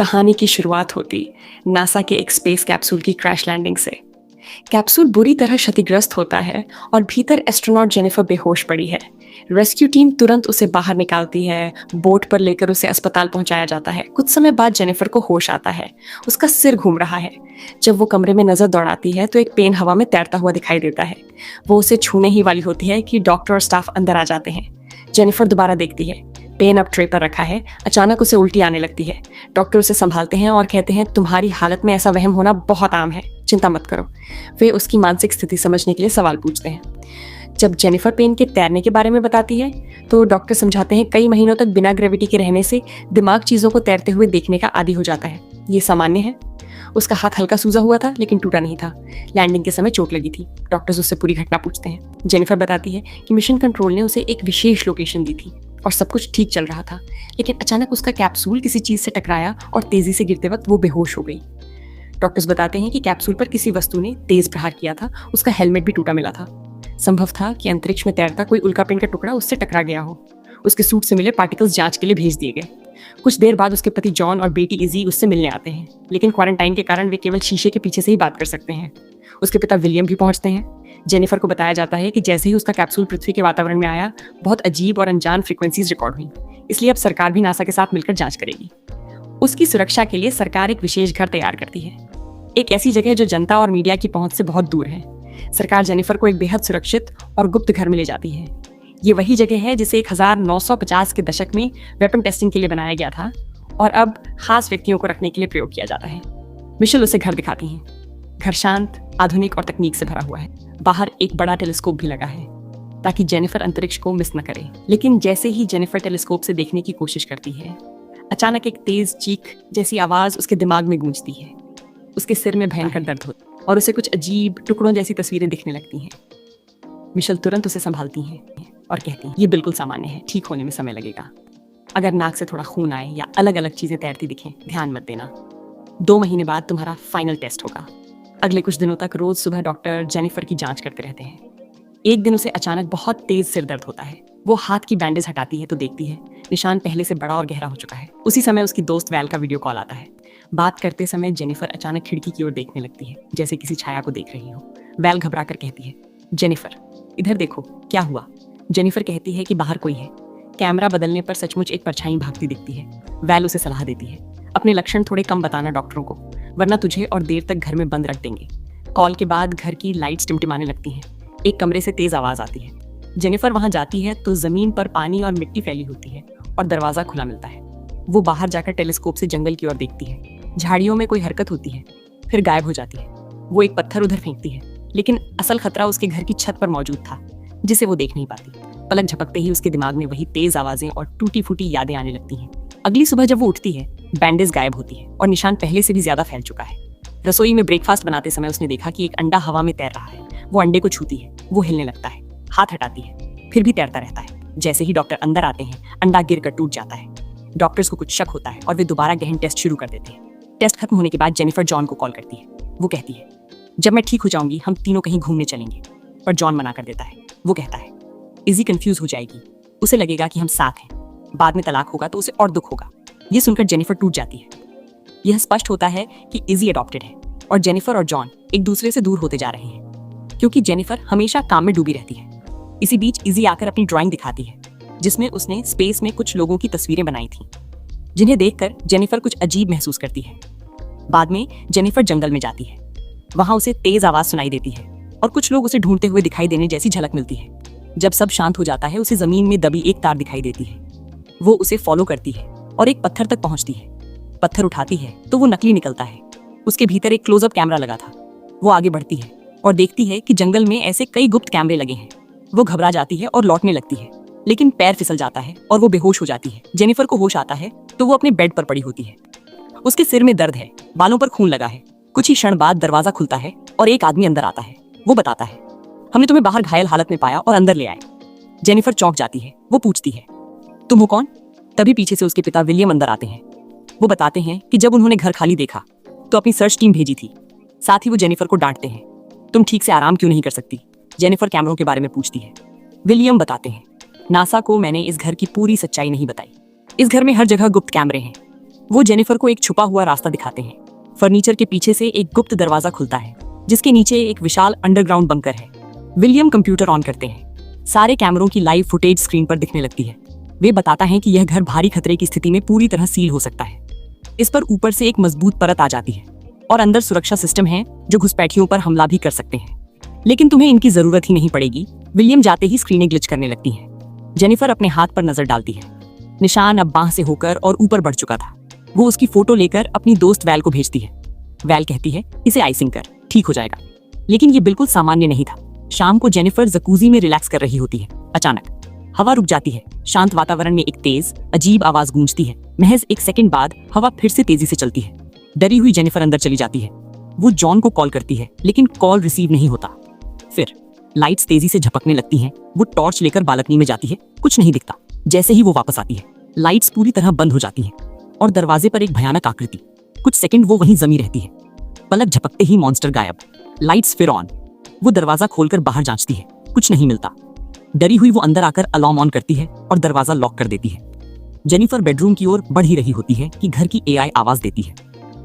कहानी की शुरुआत होती नासा के एक स्पेस कैप्सूल की क्रैश लैंडिंग से। कैप्सूल बुरी तरह क्षतिग्रस्त होता है और भीतर एस्ट्रोनॉट जेनिफर बेहोश पड़ी है। रेस्क्यू टीम तुरंत उसे बाहर निकालती है, बोट पर लेकर उसे अस्पताल पहुंचाया जाता है। कुछ समय बाद जेनिफर को होश आता है, उसका सिर घूम रहा है। जब वो कमरे में नजर दौड़ाती है तो एक पेन हवा में तैरता हुआ दिखाई देता है। वो उसे छूने ही वाली होती है कि डॉक्टर और स्टाफ अंदर आ जाते हैं। जेनिफर दोबारा देखती है, पेन अब ट्रे पर रखा है। अचानक उसे उल्टी आने लगती है। डॉक्टर उसे संभालते हैं और कहते हैं, तुम्हारी हालत में ऐसा वहम होना बहुत आम है, चिंता मत करो। वे उसकी मानसिक स्थिति समझने के लिए सवाल पूछते हैं। जब जेनिफर पेन के तैरने के बारे में बताती है तो डॉक्टर समझाते हैं, कई महीनों तक बिना ग्रेविटी के रहने से दिमाग चीज़ों को तैरते हुए देखने का आदी हो जाता है। ये सामान्य है। उसका हाथ हल्का सूजा हुआ था लेकिन टूटा नहीं था। लैंडिंग के समय चोट लगी थी। डॉक्टर्स उससे पूरी घटना पूछते हैं। जेनिफर बताती है कि मिशन कंट्रोल ने उसे एक विशेष लोकेशन दी थी और सब कुछ ठीक चल रहा था, लेकिन अचानक उसका कैप्सूल किसी चीज से टकराया और तेजी से गिरते वक्त वो बेहोश हो गई। डॉक्टर्स बताते हैं कि कैप्सूल पर किसी वस्तु ने तेज प्रहार किया था। उसका हेलमेट भी टूटा मिला था। संभव था कि अंतरिक्ष में तैरता कोई उल्कापिंड का टुकड़ा उससे टकरा गया हो। उसके सूट से मिले पार्टिकल्स जांच के लिए भेज दिए गए। कुछ देर बाद उसके पति जॉन और बेटी इजी उससे मिलने आते हैं, लेकिन क्वारंटाइन के कारण वे केवल शीशे के पीछे से ही बात कर सकते हैं। उसके पिता विलियम भी पहुंचते हैं। जेनिफर को बताया जाता है कि जैसे ही उसका कैप्सूल पृथ्वी के वातावरण में आया, बहुत अजीब और अनजान फ्रीक्वेंसीज रिकॉर्ड हुई। इसलिए अब सरकार भी नासा के साथ मिलकर जांच करेगी। उसकी सुरक्षा के लिए सरकार एक विशेष घर तैयार करती है, एक ऐसी जगह जो जनता और मीडिया की पहुंच से बहुत दूर है। सरकार जेनिफर को एक बेहद सुरक्षित और गुप्त घर में ले जाती है। ये वही जगह है जिसे 1950 के दशक में वेपन टेस्टिंग के लिए बनाया गया था और अब खास व्यक्तियों को रखने के लिए प्रयोग किया जाता है। मिशेल उसे घर दिखाती हैं। घर शांत, आधुनिक और तकनीक से भरा हुआ है। बाहर एक बड़ा टेलीस्कोप भी लगा है ताकि जेनिफर अंतरिक्ष को मिस न करे। लेकिन जैसे ही जेनिफर टेलीस्कोप से देखने की कोशिश करती है, अचानक एक तेज चीख जैसी आवाज उसके दिमाग में गूंजती है। उसके सिर में भयंकर दर्द होता है और उसे कुछ अजीब टुकड़ों जैसी तस्वीरें दिखने लगती हैं। मिशेल तुरंत उसे संभालती हैं और कहती हैं, ये बिल्कुल सामान्य है, ठीक होने में समय लगेगा। अगर नाक से थोड़ा खून आए या अलग अलग चीजें तैरती दिखें, ध्यान मत देना। 2 महीने बाद तुम्हारा फाइनल टेस्ट होगा। अगले कुछ दिनों तक रोज सुबह डॉक्टर जेनिफर की जांच करते रहते हैं। एक दिन उसे अचानक बहुत तेज सिर दर्द होता है। वो हाथ की बैंडेज हटाती है तो देखती है निशान पहले से बड़ा और गहरा हो चुका है। उसी समय उसकी दोस्त वैल का वीडियो कॉल आता है। बात करते समय जेनिफर अचानक खिड़की की ओर देखने लगती है, जैसे किसी छाया को देख रही हो। वैल घबरा कर कहती है, जेनिफर इधर देखो, क्या हुआ? जेनिफर कहती है कि बाहर कोई है। कैमरा बदलने पर सचमुच एक परछाई भागती दिखती है। वैल उसे सलाह देती है, अपने लक्षण थोड़े कम बताना डॉक्टरों को, वरना तुझे और देर तक घर में बंद रख देंगे। कॉल के बाद घर की लाइट्स टिमटिमाने लगती हैं। एक कमरे से तेज आवाज आती है। जेनिफर वहां जाती है तो जमीन पर पानी और मिट्टी फैली होती है और दरवाजा खुला मिलता है। वो बाहर जाकर टेलीस्कोप से जंगल की ओर देखती है। झाड़ियों में कोई हरकत होती है, फिर गायब हो जाती है। वो एक पत्थर उधर फेंकती है, लेकिन असल खतरा उसके घर की छत पर मौजूद था, जिसे वो देख नहीं पाती। पलक झपकते ही उसके दिमाग में वही तेज आवाजें और टूटी फूटी यादें आने लगती हैं। अगली सुबह जब वो उठती है, बैंडेज गायब होती है और निशान पहले से भी ज्यादा फैल चुका है। रसोई में ब्रेकफास्ट बनाते समय उसने देखा कि एक अंडा हवा में तैर रहा है। वो अंडे को छूती है, वो हिलने लगता है, हाथ हटाती है, फिर भी तैरता रहता है। जैसे ही डॉक्टर अंदर आते हैं, अंडा गिरकर टूट जाता है। डॉक्टर्स को कुछ शक होता है और वे दोबारा गहन टेस्ट शुरू कर देते हैं। टेस्ट खत्म होने के बाद जेनिफर जॉन को कॉल करती है। वो कहती है, जब मैं ठीक हो जाऊंगी हम तीनों कहीं घूमने चलेंगे, पर जॉन मना कर देता है। वो कहता है, इजी कंफ्यूज हो जाएगी, उसे लगेगा कि हम साथ हैं, बाद में तलाक होगा तो उसे और दुख होगा। ये सुनकर जेनिफर टूट जाती है। यह स्पष्ट होता है कि इजी अडॉप्टेड है और जेनिफर और जॉन एक दूसरे से दूर होते जा रहे हैं, क्योंकि जेनिफर हमेशा काम में डूबी रहती है। इसी बीच इजी आकर अपनी ड्राइंग दिखाती है, जिसमें उसने स्पेस में कुछ लोगों की तस्वीरें बनाई थी, जिन्हें देखकर जेनिफर कुछ अजीब महसूस करती है। बाद में जेनिफर जंगल में जाती है। वहां उसे तेज आवाज सुनाई देती है और कुछ लोग उसे ढूंढते हुए दिखाई देने जैसी झलक मिलती है। जब सब शांत हो जाता है, उसे जमीन में दबी एक तार दिखाई देती है। वो उसे फॉलो करती है और एक पत्थर तक पहुंचती है। पत्थर उठाती है तो वो नकली निकलता है। उसके भीतर एक क्लोजअप कैमरा लगा था। वो आगे बढ़ती है और देखती है कि जंगल में ऐसे कई गुप्त कैमरे लगे हैं। वो घबरा जाती है और लौटने लगती है, लेकिन पैर फिसल जाता है और वो बेहोश हो जाती है। जेनिफर को होश आता है तो वो अपने बेड पर पड़ी होती है। उसके सिर में दर्द है, बालों पर खून लगा है। कुछ ही क्षण बाद दरवाजा खुलता है और एक आदमी अंदर आता है। वो बताता है, हमने तुम्हें बाहर घायल हालत में पाया और अंदर ले आए। जेनिफर चौंक जाती है। वो पूछती है, तुम हो कौन? तभी पीछे से उसके पिता विलियम अंदर आते हैं। वो बताते हैं कि जब उन्होंने घर खाली देखा तो अपनी सर्च टीम भेजी थी। साथ ही वो जेनिफर को डांटते हैं, तुम ठीक से आराम क्यों नहीं कर सकती? जेनिफर कैमरों के बारे में पूछती है। विलियम बताते हैं, नासा को मैंने इस घर की पूरी सच्चाई नहीं बताई। इस घर में हर जगह गुप्त कैमरे हैं। वो जेनिफर को एक छुपा हुआ रास्ता दिखाते हैं। फर्नीचर के पीछे से एक गुप्त दरवाजा खुलता है जिसके नीचे एक विशाल अंडरग्राउंड बंकर है। विलियम कंप्यूटर ऑन करते हैं। सारे कैमरों की लाइव फुटेज स्क्रीन पर दिखने लगती है। वे बताता है कि यह घर भारी खतरे की स्थिति में पूरी तरह सील हो सकता है। इस पर ऊपर से एक मजबूत परत आ जाती है और अंदर सुरक्षा सिस्टम है जो घुसपैठियों पर हमला भी कर सकते हैं। लेकिन तुम्हें इनकी जरूरत ही नहीं पड़ेगी। विलियम जाते ही स्क्रीनें ग्लिच करने लगती हैं। जेनिफर अपने हाथ पर नजर डालती है। निशान अब बांह से होकर और ऊपर बढ़ चुका था। वो उसकी फोटो लेकर अपनी दोस्त वैल को भेजती है। वैल कहती है, इसे आइसिंग कर, ठीक हो जाएगा। लेकिन ये बिल्कुल सामान्य नहीं था। शाम को जेनिफर जकूजी में रिलैक्स कर रही होती है। अचानक हवा रुक जाती है। शांत वातावरण में एक तेज अजीब आवाज गूंजती है। महज एक सेकंड बाद हवा फिर से तेजी से चलती है। डरी हुई जेनिफर अंदर चली जाती है। वो जॉन को कॉल करती है लेकिन कॉल रिसीव नहीं होता। फिर लाइट्स तेजी से झपकने लगती हैं। वो टॉर्च लेकर बालकनी में जाती है। कुछ नहीं दिखता। जैसे ही वो वापस आती है लाइट्स पूरी तरह बंद हो जाती हैं और दरवाजे पर एक भयानक आकृति। कुछ सेकंड वो वहीं जमी रहती है। पलक झपकते ही मॉन्स्टर गायब। लाइट्स फिर ऑन। वो दरवाजा खोलकर बाहर जांचती है। कुछ नहीं मिलता। डरी हुई वो अंदर आकर अलार्म ऑन करती है और दरवाजा लॉक कर देती है। जेनिफर बेडरूम की ओर बढ़ ही रही होती है कि घर की एआई आवाज देती है।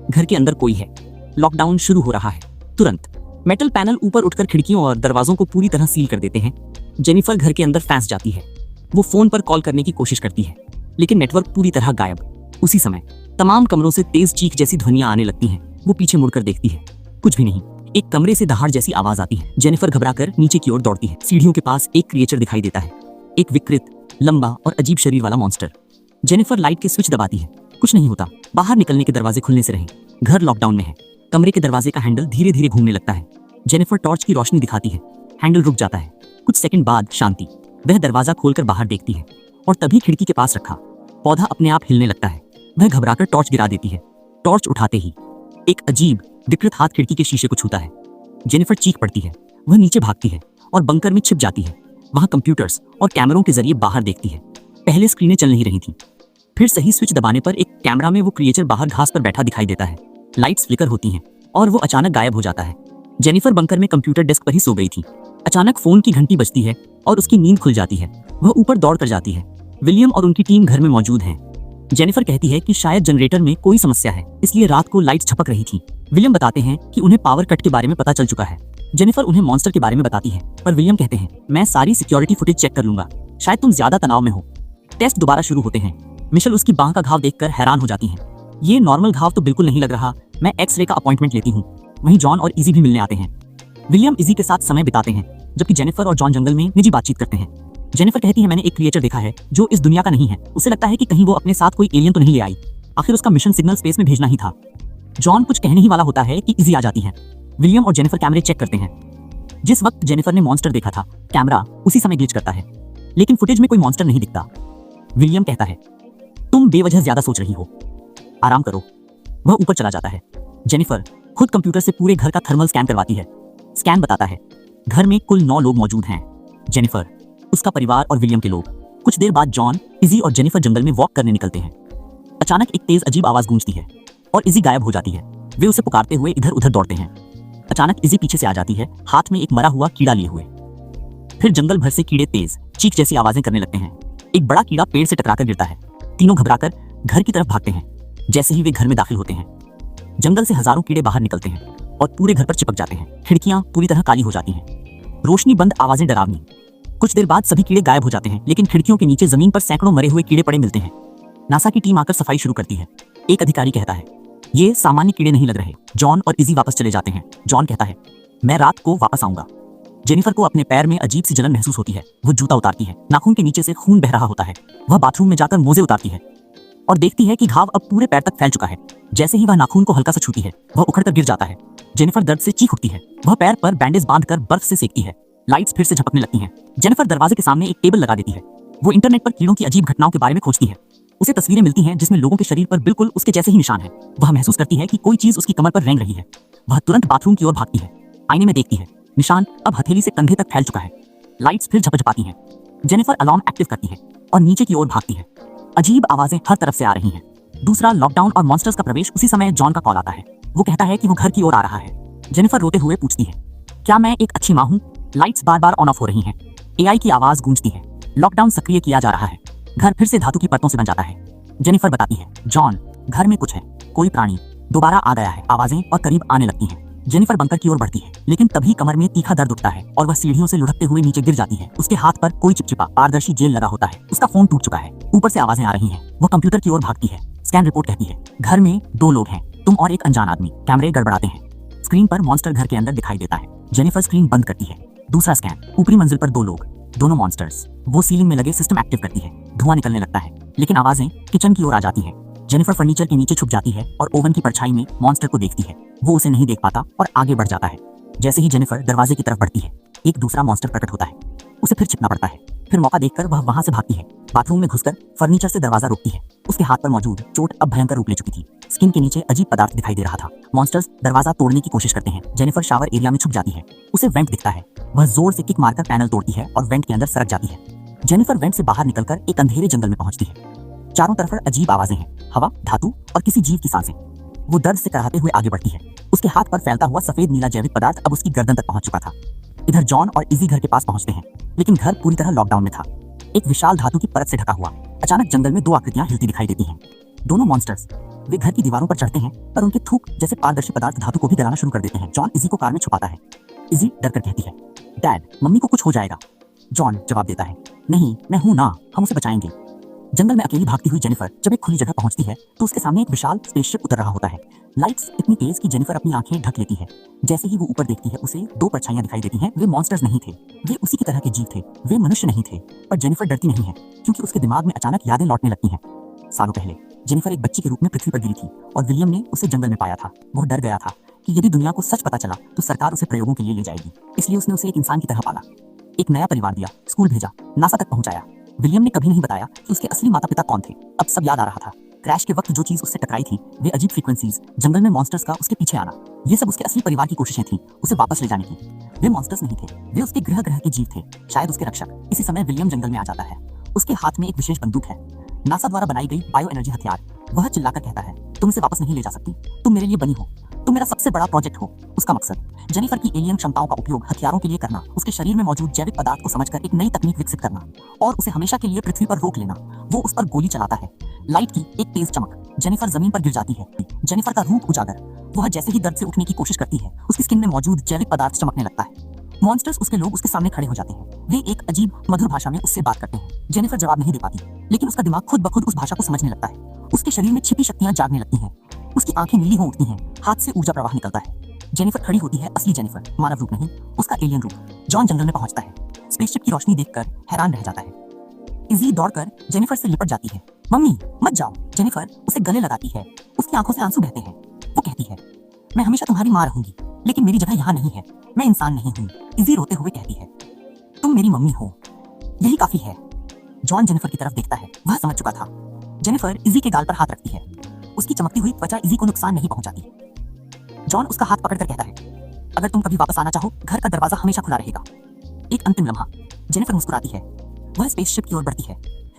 घर के अंदर कोई है। लॉकडाउन शुरू हो रहा है। तुरंत मेटल पैनल ऊपर उठकर खिड़कियों और दरवाजों को पूरी तरह सील कर देते हैं। जेनिफर घर के अंदर फंस जाती है। वो फोन पर कॉल करने की कोशिश करती है लेकिन नेटवर्क पूरी तरह गायब। उसी समय तमाम कमरों से तेज चीख जैसी ध्वनियां आने लगती हैं। वो पीछे मुड़कर देखती है। कुछ भी नहीं। एक कमरे से दहाड़ जैसी आवाज आती है। जेनिफर घबराकर नीचे की ओर दौड़ती है। सीढ़ियों के पास एक क्रिएचर दिखाई देता है। एक विकृत, लंबा और अजीब शरीर वाला मॉन्स्टर। जेनिफर लाइट के स्विच दबाती है। कुछ नहीं होता। बाहर निकलने के दरवाजे खुलने से रहे। घर लॉकडाउन में है। कमरे के दरवाजे का हैंडल धीरे धीरे घूमने लगता है। जेनिफर टॉर्च की रोशनी दिखाती है। हैंडल रुक जाता है। कुछ सेकंड बाद शांति। वह दरवाजा खोलकर बाहर देखती है और तभी खिड़की के पास रखा पौधा अपने आप हिलने लगता है। वह घबराकर टॉर्च गिरा देती है। टॉर्च उठाते ही एक अजीब विकृत हाथ खिड़की के शीशे को छूता है। जेनिफर चीख पड़ती है। वह नीचे भागती है और बंकर में छिप जाती है। वहां कंप्यूटर्स और कैमरों के जरिए बाहर देखती है। पहले स्क्रीनें चल नहीं रही थी। फिर सही स्विच दबाने पर एक कैमरा में वो क्रिएचर बाहर घास पर बैठा दिखाई देता है। लाइट्स फ्लिकर होती हैं और वो अचानक गायब हो जाता है। जेनिफर बंकर में कंप्यूटर डेस्क पर ही सो गई थी। अचानक फोन की घंटी बजती है और उसकी नींद खुल जाती है। वह ऊपर दौड़ कर जाती है। विलियम और उनकी टीम घर में मौजूद हैं। जेनिफर कहती है कि शायद जनरेटर में कोई समस्या है, इसलिए रात को लाइट्स झपक रही थी। विलियम बताते हैं कि उन्हें पावर कट के बारे में पता चल चुका है। जेनिफर उन्हें मॉन्स्टर के बारे में बताती है पर विलियम कहते हैं, मैं सारी सिक्योरिटी फुटेज चेक कर लूंगा, शायद तुम ज्यादा तनाव में हो। टेस्ट दोबारा शुरू होते हैं। मिशेल उसकी बांह का घाव देखकर हैरान हो जाती हैं। ये नॉर्मल घाव तो बिल्कुल नहीं लग रहा। मैं एक्सरे का अपॉइंटमेंट लेती हूँ। वहीं जॉन और इजी भी मिलने आते हैं। विलियम इजी के साथ समय बिताते हैं जबकि जेनिफर और जॉन जंगल में निजी बातचीत करते हैं। जेनिफर कहती है, मैंने एक क्रिएचर देखा है जो इस दुनिया का नहीं है। उसे लगता है कि कहीं वो अपने साथ कोई एलियन तो नहीं ले आई। आखिर उसका मिशन सिग्नल स्पेस में भेजना ही था। जॉन कुछ कहने ही वाला होता है कि इजी आ जाती है। विलियम और जेनिफर कैमरे चेक करते हैं। जिस वक्त जेनिफर ने मॉन्स्टर देखा था कैमरा उसी समय ग्लिच करता है लेकिन फुटेज में कोई मॉन्स्टर नहीं दिखता। विलियम कहता है, तुम बेवजह ज्यादा सोच रही हो, आराम करो। वह ऊपर चला जाता है। जेनिफर खुद कंप्यूटर से पूरे घर का थर्मल स्कैन करवाती है। स्कैन बताता है घर में कुल 9 लोग मौजूद हैं। जेनिफर, उसका परिवार और विलियम के लोग। कुछ देर बाद जॉन, इजी और जेनिफर जंगल में वॉक करने निकलते हैं। अचानक एक तेज अजीब आवाज गूंजती है और इजी गायब हो जाती है। वे उसे पुकारते हुए इधर उधर दौड़ते हैं। अचानक इजी पीछे से आ जाती है, हाथ में एक मरा हुआ कीड़ा लिए हुए। फिर जंगल भर से कीड़े तेज चीख जैसी आवाजें करने लगते हैं। एक बड़ा कीड़ा पेड़ से टकराकर गिरता है। तीनों घबराकर घर की तरफ भागते हैं। जैसे ही वे घर में दाखिल होते हैं जंगल से हजारों कीड़े बाहर निकलते हैं और पूरे घर पर चिपक जाते हैं। खिड़कियां पूरी तरह काली हो जाती हैं। रोशनी बंद, आवाजें डरावनी। कुछ देर बाद सभी कीड़े गायब हो जाते हैं लेकिन खिड़कियों के नीचे जमीन पर सैकड़ों मरे हुए कीड़े पड़े मिलते हैं। नासा की टीम आकर सफाई शुरू करती है। एक अधिकारी कहता है, ये सामान्य कीड़े नहीं लग रहे। जॉन और इजी वापस चले जाते हैं। जॉन कहता है, मैं रात को वापस आऊंगा। जेनिफर को अपने पैर में अजीब सी जलन महसूस होती है। वो जूता उतारती है। नाखून के नीचे से खून बह रहा होता है। वह बाथरूम में जाकर मोजे उतारती है और देखती है कि घाव अब पूरे पैर तक फैल चुका है। जैसे ही वह नाखून को हल्का सा छूती है वह उखड़कर गिर जाता है। जेनिफर दर्द से चीख उठती है। वह पैर पर बैंडेज बांधकर बर्फ से सेकती है। लाइट्स फिर से झपकने लगती हैं। जेनिफर दरवाजे के सामने एक टेबल लगा देती है। वो इंटरनेट पर कीड़ों की अजीब घटनाओं के बारे में खोजती है। उसे तस्वीरें मिलती हैं जिसमें लोगों के शरीर पर बिल्कुल उसके जैसे ही निशान है। वह महसूस करती है कि कोई चीज उसकी कमर पर रेंग रही है। वह तुरंत बाथरूम की ओर भागती है। आईने में देखती है, निशान अब हथेली से कंधे तक फैल चुका है। लाइट्स फिर झपझपाती हैं। जेनिफर अलार्म एक्टिव करती है और नीचे की ओर भागती है। अजीब आवाजें हर तरफ से आ रही हैं। दूसरा लॉकडाउन और मॉन्स्टर्स का प्रवेश। उसी समय जॉन का कॉल आता है। वो कहता है कि वो घर की ओर आ रहा है। जेनिफर रोते हुए पूछती है, क्या मैं एक अच्छी माँ हूँ? Lights bar bar on off हो रही हैं। एआई की आवाज गूंजती है। लॉकडाउन सक्रिय किया जा रहा है। घर फिर से धातु की परतों से बन जाता है। जेनिफर बताती है, जॉन, घर में कुछ है, कोई प्राणी दोबारा आ गया है। आवाजें और करीब आने लगती हैं। जेनिफर बंकर की ओर बढ़ती है, लेकिन तभी कमर में तीखा दर्द उठता है और वह सीढ़ियों से लुढ़कते हुए नीचे गिर जाती है। उसके हाथ पर कोई चिपचिपा पारदर्शी जेल लगा होता है। उसका फोन टूट चुका है। ऊपर से आवाजें आ रही हैं। वह कंप्यूटर की ओर भागती है। स्कैन रिपोर्ट कहती है, घर में 2 लोग हैं, तुम और एक अनजान आदमी। कैमरे गड़बड़ाते हैं। स्क्रीन पर मॉन्स्टर घर के अंदर दिखाई देता है। जेनिफर स्क्रीन बंद करती है। दूसरा स्कैन, ऊपरी मंजिल पर 2 लोग, दोनों मॉन्स्टर्स। वो सीलिंग में लगे सिस्टम एक्टिव करती है। धुआं निकलने लगता है, लेकिन आवाजें किचन की ओर आ जाती हैं। जेनिफर फर्नीचर के नीचे छुप जाती है और ओवन की परछाई में मॉन्स्टर को देखती है। वो उसे नहीं देख पाता और आगे बढ़ जाता है। जैसे ही जेनिफर दरवाजे की तरफ बढ़ती है, एक दूसरा मॉन्स्टर प्रकट होता है। उसे फिर छिपना पड़ता है। फिर मौका देखकर वह वहां से भागती है। बाथरूम में घुसकर फर्नीचर से दरवाजा रोकती है। उसके हाथ पर मौजूद चोट अब भयंकर रूप ले चुकी थी। स्किन के नीचे अजीब पदार्थ दिखाई दे रहा था। मॉन्स्टर्स दरवाजा तोड़ने की कोशिश करते हैं। जेनिफर शावर एरिया में छुप जाती है। उसे वेंट दिखता है। वह जोर से किक मारकर पैनल तोड़ती है और वेंट के अंदर सरक जाती है। जेनिफर वेंट से बाहर निकलकर एक अंधेरे जंगल में पहुंचती है। चारों तरफ अजीब आवाजें हैं, हवा, धातु और किसी जीव की सांसें। वो दर्द से कराहते हुए आगे बढ़ती है। उसके हाथ पर फैलता हुआ सफेद नीला जैविक पदार्थ अब उसकी गर्दन तक पहुंच चुका था। इधर जॉन और इजी घर के पास पहुंचते हैं, लेकिन घर पूरी तरह लॉकडाउन में था। एक विशाल धातु की परत से ढका हुआ। अचानक जंगल में 2 आकृतियां हिलती दिखाई देती हैं। दोनों मॉन्स्टर्स। वे घर की दीवारों पर चढ़ते हैं, पर उनके थूक जैसे पारदर्शी पदार्थ धातु को भी डराना शुरू कर देते हैं। जॉन इजी को कार में छुपाता है। इजी डरकर कहती है, डैड, मम्मी को कुछ हो जाएगा। जॉन जवाब देता है, नहीं, मैं हूं ना, हम उसे बचाएंगे। जंगल में अकेली भागती हुई जेनिफर जब एक खुली जगह पहुंचती है तो उसके सामने एक विशाल स्पेसशिप उतर रहा होता है। लाइट्स इतनी तेज कि जेनिफर अपनी आंखें ढक लेती है। जैसे ही वो ऊपर देखती है, उसे 2 परछाइयां दिखाई देती हैं। वे मॉन्स्टर्स नहीं थे, वे उसी की तरह के जीव थे। वे मनुष्य नहीं थे। पर जेनिफर डरती नहीं है, क्योंकि उसके दिमाग में अचानक यादें लौटने लगती हैं। सालों पहले जेनिफर एक बच्ची के रूप में पृथ्वी पर गिरी थी और विलियम ने उसे जंगल में पाया था। वो डर गया था कि यदि दुनिया को सच पता चला तो सरकार उसे प्रयोगों के लिए ले जाएगी। इसलिए उसने उसे एक इंसान की तरह पाला, एक नया परिवार दिया, स्कूल भेजा, नासा तक पहुंचाया। विलियम ने कभी नहीं बताया कि उसके असली माता पिता कौन थे। अब सब याद आ रहा था। क्रैश के वक्त जो चीज उससे टकराई थी, वे अजीब फ्रीक्वेंसीज, जंगल में मॉन्स्टर्स का उसके पीछे आना, ये सब उसके असली परिवार की कोशिशें थीं उसे वापस ले जाने की। वे मॉन्स्टर्स नहीं थे, वे उसके ग्रह के जीव थे, शायद उसके रक्षक। इसी समय विलियम जंगल में आ जाता है। उसके हाथ में एक विशेष बंदूक है, नासा द्वारा बनाई गई बायो एनर्जी हथियार। वह चिल्लाकर कहता है, तुम इसे वापस नहीं ले जा सकती, तुम मेरे लिए बनी हो, तुम मेरा सबसे बड़ा प्रोजेक्ट हो। उसका मकसद जेनिफर की एलियन क्षमताओं का उपयोग हथियारों के लिए करना, उसके शरीर में मौजूद जैविक पदार्थ को समझकर एक नई तकनीक विकसित करना और उसे हमेशा के लिए पृथ्वी पर रोक लेना। वो उस पर गोली चलाता है। लाइट की एक तेज चमक, जेनिफर जमीन पर गिर जाती है। जेनिफर का रूप उजागर। वह जैसे ही दर्द से उठने की कोशिश करती है, उसकी स्किन में मौजूद जैविक पदार्थ चमकने लगता है। मॉन्स्टर्स, उसके लोग उसके सामने खड़े हो जाते हैं। वे एक अजीब मधुर भाषा में उससे बात करते हैं। जेनिफर जवाब नहीं दे पाती, लेकिन उसका दिमाग खुद ब खुद उस भाषा को समझने लगता है। उसके शरीर में छिपी शक्तियां जागने लगती हैं। उसकी आंखें नीली हो उठती हैं, हाथ से ऊर्जा प्रवाह निकलता है। जेनिफर खड़ी होती है, असली जेनिफर, मानव रूप नहीं, उसका एलियन रूप। जॉन जंगल में पहुंचता है, स्पेसशिप की रोशनी देखकर हैरान रह जाता है। इजी दौड़कर जेनिफर से लिपट जाती है। मम्मी मत जाओ। जेनिफर उसे गले लगाती है। उसकी आंखों से आंसू बहते हैं। वो कहती है, मैं हमेशा तुम्हारी मां रहूंगी, लेकिन मेरी जगह यहाँ नहीं है, मैं इंसान नहीं हूँ। इजी रोते हुए कहती है, तुम मेरी मम्मी हो, यही काफी है। जॉन जेनिफर की तरफ देखता है, वह समझ चुका था। जेनिफर इजी के गाल पर हाथ रखती है। उसकी चमकती हुई त्वचा इजी को नुकसान नहीं पहुंचाती। जॉन उसका हाथ पकड़कर कहता है, अगर तुम कभी वापस आना चाहो, घर का दरवाजा हमेशा खुला रहेगा। एक अंतिम लम्हा। जेनिफर मुस्कुराती है। वह स्पेसशिप की ओर बढ़ती है,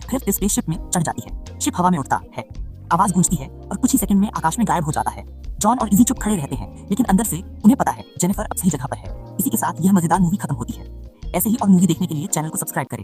फिर स्पेसशिप में चढ़ जाती है। शिप हवा में उड़ता है, आवाज गूंजती है और कुछ ही सेकंड में आकाश में गायब हो जाता है। जॉन और इजी चुप खड़े रहते हैं, लेकिन अंदर से उन्हें पता है जेनिफर अब सही जगह पर है। इसी के साथ यह मजेदार मूवी खत्म होती है। ऐसे ही और मूवी देखने के लिए चैनल को सब्सक्राइब करें।